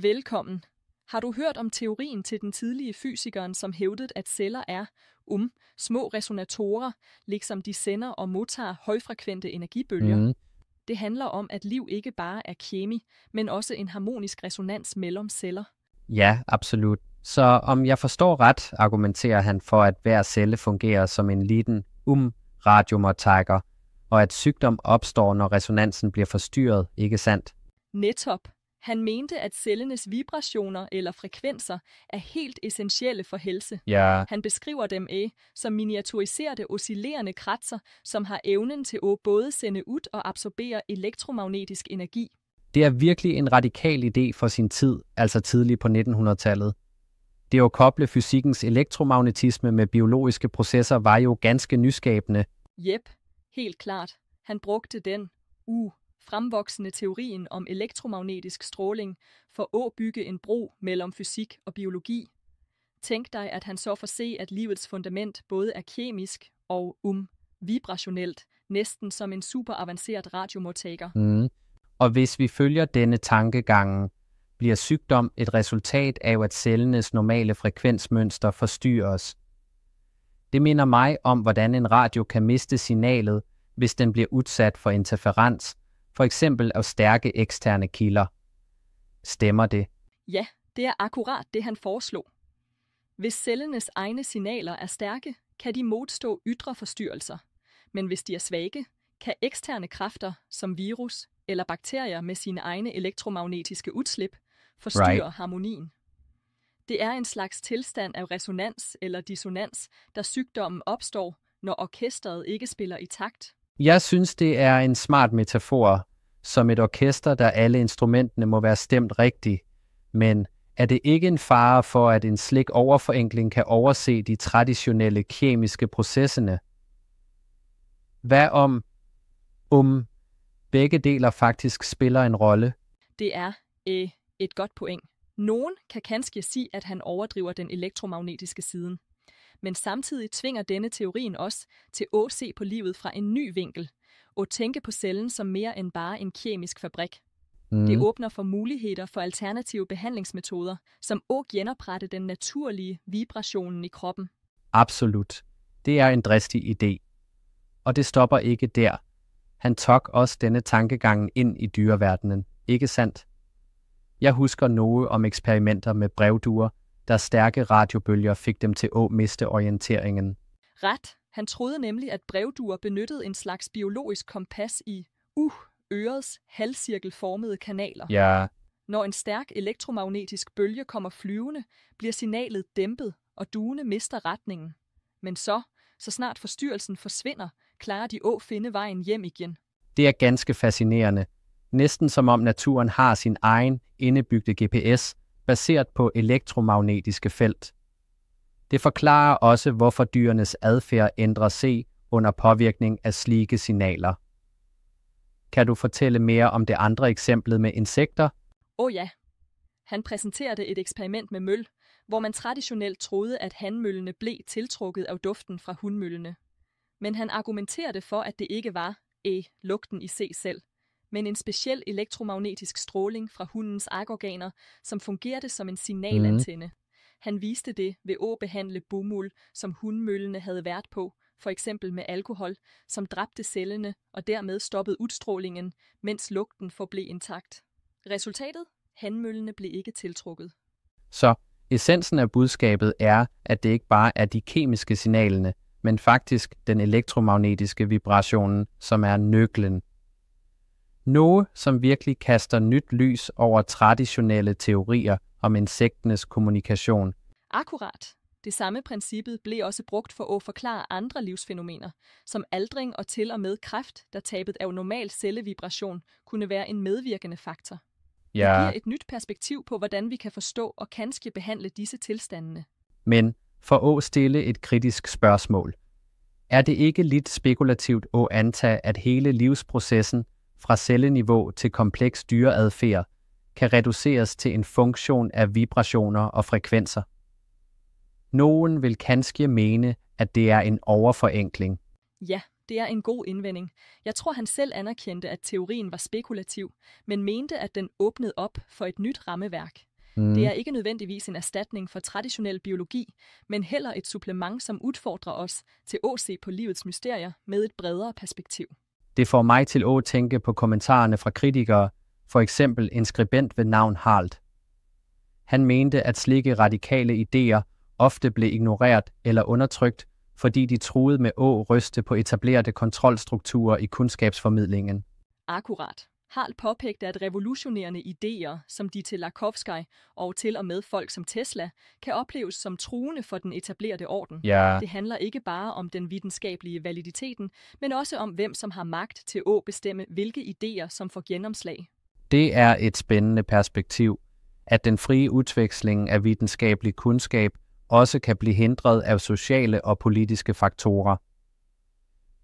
Velkommen. Har du hørt om teorien til den tidlige fysikeren, som hævdede, at celler er små resonatorer, liksom de sender og modtager højfrekvente energibølger? Det handler om, at liv ikke bare er kemi, men også en harmonisk resonans mellem celler. Ja, absolut. Så om jeg forstår ret, argumenterer han for, at hver celle fungerer som en liten radiomottager, og at sygdom opstår, når resonansen bliver forstyrret, ikke sandt? Netop. Han mente, at cellernes vibrationer eller frekvenser er helt essentielle for helse. Ja. Han beskriver dem som miniaturiserede oscillerende kratser, som har evnen til at både sende ud og absorbere elektromagnetisk energi. Det er virkelig en radikal idé for sin tid, altså tidligt på 1900-tallet. Det at koble fysikkens elektromagnetisme med biologiske processer var jo ganske nyskabende. Jep, helt klart. Han brugte den fremvoksende teorien om elektromagnetisk stråling for at bygge en bro mellem fysik og biologi. Tænk dig, at han så får se, at livets fundament både er kemisk og vibrationelt, næsten som en superavanceret radiomodtager. Og hvis vi følger denne tankegang, bliver sygdom et resultat af, at cellernes normale frekvensmønster forstyrres. Det minder mig om, hvordan en radio kan miste signalet, hvis den bliver udsat for interferens, for eksempel af stærke eksterne kilder. Stemmer det? Ja, det er akkurat det, han foreslog. Hvis cellernes egne signaler er stærke, kan de modstå ydre forstyrrelser. Men hvis de er svage, kan eksterne kræfter, som virus eller bakterier med sine egne elektromagnetiske udslip, forstyrre harmonien. Det er en slags tilstand af resonans eller dissonans, der sygdommen opstår, når orkestret ikke spiller i takt. Jeg synes, det er en smart metafor, som et orkester, der alle instrumenterne må være stemt rigtigt. Men er det ikke en fare for, at en slik overforenkling kan overse de traditionelle kemiske processerne? Hvad om begge deler faktisk spiller en rolle? Det er et godt point. Nogen kan kanskje sige, at han overdriver den elektromagnetiske siden. Men samtidig tvinger denne teorien os til at se på livet fra en ny vinkel og tænke på cellen som mere end bare en kemisk fabrik. Det åbner for muligheder for alternative behandlingsmetoder, som også genoprette den naturlige vibrationen i kroppen. Absolut. Det er en dristig idé. Og det stopper ikke der. Han tog også denne tankegang ind i dyreverdenen, ikke sandt? Jeg husker noget om eksperimenter med brevduer, der stærke radiobølger fik dem til at miste orienteringen. Ret. Han troede nemlig, at brevduer benyttede en slags biologisk kompas i ørets halvcirkelformede kanaler. Ja. Når en stærk elektromagnetisk bølge kommer flyvende, bliver signalet dæmpet, og duene mister retningen. Men så snart forstyrrelsen forsvinder, klarer de at finde vejen hjem igen. Det er ganske fascinerende. Næsten som om naturen har sin egen indebygte GPS, baseret på elektromagnetiske felt. Det forklarer også, hvorfor dyrenes adfærd ændrer sig under påvirkning af slike signaler. Kan du fortælle mere om det andre eksempel med insekter? Ja. Han præsenterede et eksperiment med møl, hvor man traditionelt troede, at hanmøllene blev tiltrukket af duften fra hunmøllene. Men han argumenterede for, at det ikke var lugten i sig selv, men en speciel elektromagnetisk stråling fra hundens agorganer, som fungerede som en signalantenne. Han viste det ved at behandle bomuld, som hundmøllene havde været på, for eksempel med alkohol, som dræbte cellerne og dermed stoppede udstrålingen, mens lugten forblev intakt. Resultatet? Hanmøllene blev ikke tiltrukket. Så essensen af budskabet er, at det ikke bare er de kemiske signalerne, men faktisk den elektromagnetiske vibrationen, som er nøglen. Noget, som virkelig kaster nyt lys over traditionelle teorier om insekternes kommunikation. Akkurat. Det samme princippet blev også brugt for at forklare andre livsfænomener, som aldring og til og med kræft, der tabet af normal cellevibration, kunne være en medvirkende faktor. Det giver et nyt perspektiv på, hvordan vi kan forstå og kanskje behandle disse tilstandene. Men for at stille et kritisk spørgsmål, er det ikke lidt spekulativt at antage, at hele livsprocessen fra celleniveau til kompleks dyreadfærd kan reduceres til en funktion af vibrationer og frekvenser? Nogen vil kanskje mene, at det er en overforenkling. Ja, det er en god indvending. Jeg tror, han selv anerkendte, at teorien var spekulativ, men mente, at den åbnede op for et nyt rammeværk. Det er ikke nødvendigvis en erstatning for traditionel biologi, men heller et supplement, som udfordrer os til at se på livets mysterier med et bredere perspektiv. Det får mig til at tænke på kommentarerne fra kritikere, for eksempel en skribent ved navn Harald. Han mente, at slike radikale idéer ofte blev ignoreret eller undertrykt, fordi de truede med at ryste på etablerede kontrolstrukturer i kundskabsformidlingen. Akkurat. Harald påpegte, at revolutionerende idéer, som de til Larkovsky og til og med folk som Tesla, kan opleves som truende for den etablerede orden. Ja. Det handler ikke bare om den videnskabelige validiteten, men også om hvem som har magt til at bestemme, hvilke idéer som får gennemslag. Det er et spændende perspektiv, at den frie udveksling af videnskabelig kundskab også kan blive hindret af sociale og politiske faktorer.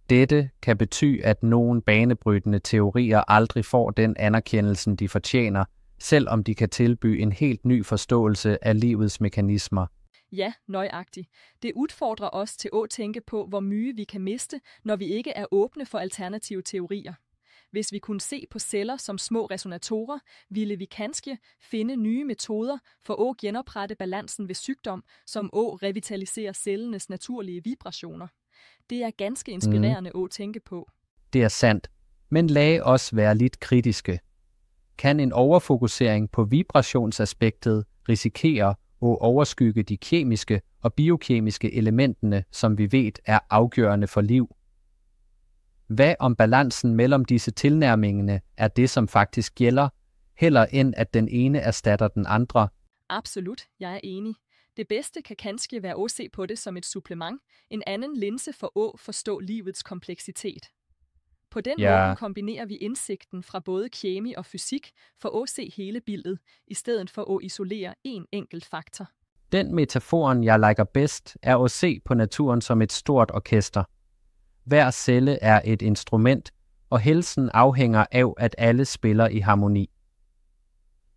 Dette kan betyde, at nogle banebrydende teorier aldrig får den anerkendelse, de fortjener, selvom de kan tilbyde en helt ny forståelse af livets mekanismer. Ja, nøjagtigt. Det udfordrer os til at tænke på, hvor mye vi kan miste, når vi ikke er åbne for alternative teorier. Hvis vi kunne se på celler som små resonatorer, ville vi kanskje finde nye metoder for at genoprette balancen ved sygdom, som at revitalisere cellernes naturlige vibrationer. Det er ganske inspirerende at tænke på. Det er sandt, men lad os være lidt kritiske. Kan en overfokusering på vibrationsaspektet risikere at overskygge de kemiske og biokemiske elementerne, som vi ved er afgørende for liv? Hvad om balancen mellem disse tilnærmingerne er det, som faktisk gælder, heller end at den ene erstatter den andre? Absolut, jeg er enig. Det bedste kan kanskje være at se på det som et supplement, en anden linse for at forstå livets kompleksitet. På den måde kombinerer vi indsigten fra både kemi og fysik for at se hele billedet, i stedet for at isolere en enkelt faktor. Den metaforen, jeg liker bedst, er at se på naturen som et stort orkester. Hver celle er et instrument, og helsen afhænger af, at alle spiller i harmoni.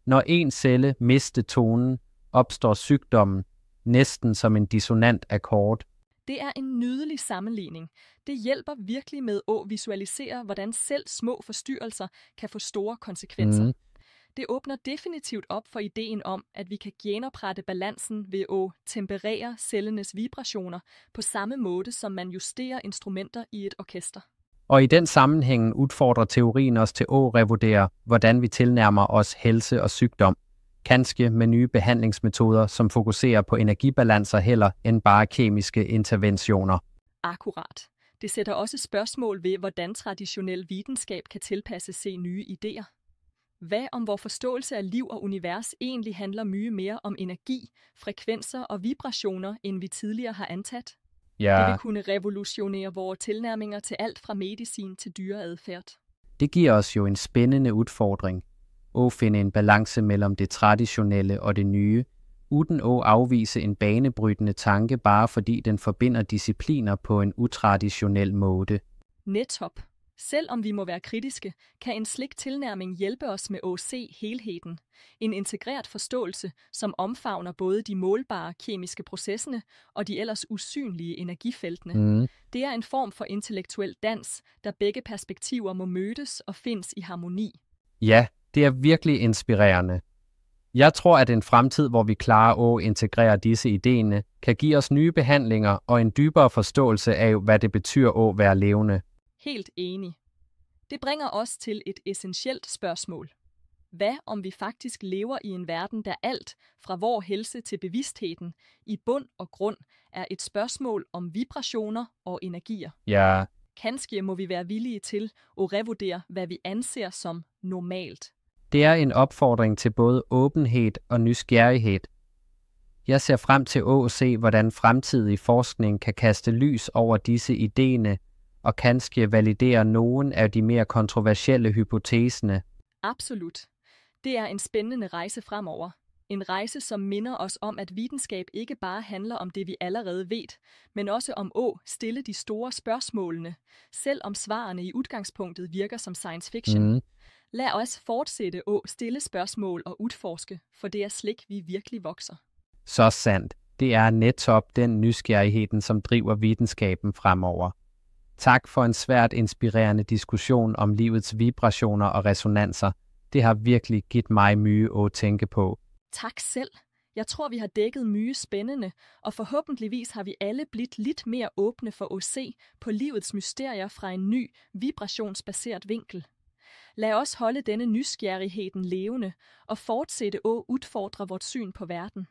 Når en celle mister tonen, opstår sygdommen, næsten som en dissonant akkord. Det er en nydelig sammenligning. Det hjælper virkelig med at visualisere, hvordan selv små forstyrrelser kan få store konsekvenser. Det åbner definitivt op for ideen om, at vi kan genoprette balancen ved at temperere cellernes vibrationer på samme måde, som man justerer instrumenter i et orkester. Og i den sammenhæng udfordrer teorien os til at revurdere, hvordan vi tilnærmer os helse og sygdom. Kanskje med nye behandlingsmetoder, som fokuserer på energibalancer heller end bare kemiske interventioner. Akkurat. Det sætter også spørgsmål ved, hvordan traditionel videnskab kan tilpasse sig nye idéer. Hvad om vores forståelse af liv og univers egentlig handler mye mere om energi, frekvenser og vibrationer, end vi tidligere har antaget? Ja. Det vil kunne revolutionere vores tilnærminger til alt fra medicin til dyreadfærd. Det giver os jo en spændende udfordring. At finde en balance mellem det traditionelle og det nye, uden at afvise en banebrydende tanke, bare fordi den forbinder discipliner på en utraditionel måde. Netop. Selvom vi må være kritiske, kan en slik tilnærming hjælpe os med at se helheden. En integreret forståelse, som omfavner både de målbare kemiske processerne og de ellers usynlige energifeltene. Det er en form for intellektuel dans, der begge perspektiver må mødes og findes i harmoni. Ja, det er virkelig inspirerende. Jeg tror, at en fremtid, hvor vi klarer at integrere disse idéer, kan give os nye behandlinger og en dybere forståelse af, hvad det betyder at være levende. Helt enig. Det bringer os til et essentielt spørgsmål. Hvad om vi faktisk lever i en verden, der alt, fra vor helse til bevidstheden, i bund og grund er et spørgsmål om vibrationer og energier? Ja. Kanskje må vi være villige til at revurdere, hvad vi anser som normalt. Det er en opfordring til både åbenhed og nysgerrighed. Jeg ser frem til at se, hvordan fremtidig forskning kan kaste lys over disse idéer, og kanskje validere nogle af de mere kontroversielle hypoteserne. Absolut. Det er en spændende rejse fremover. En rejse, som minder os om, at videnskab ikke bare handler om det, vi allerede ved, men også om at stille de store spørgsmålene, selv om svarene i udgangspunktet virker som science fiction. Lad os fortsætte at stille spørgsmål og udforske, for det er slik, vi virkelig vokser. Så sandt. Det er netop den nysgerrigheden, som driver videnskaben fremover. Tak for en svært inspirerende diskussion om livets vibrationer og resonanser. Det har virkelig givet mig mye at tænke på. Tak selv. Jeg tror, vi har dækket mye spændende, og forhåbentligvis har vi alle blivet lidt mere åbne for at se på livets mysterier fra en ny, vibrationsbaseret vinkel. Lad os holde denne nysgerrigheden levende og fortsætte at udfordre vort syn på verden.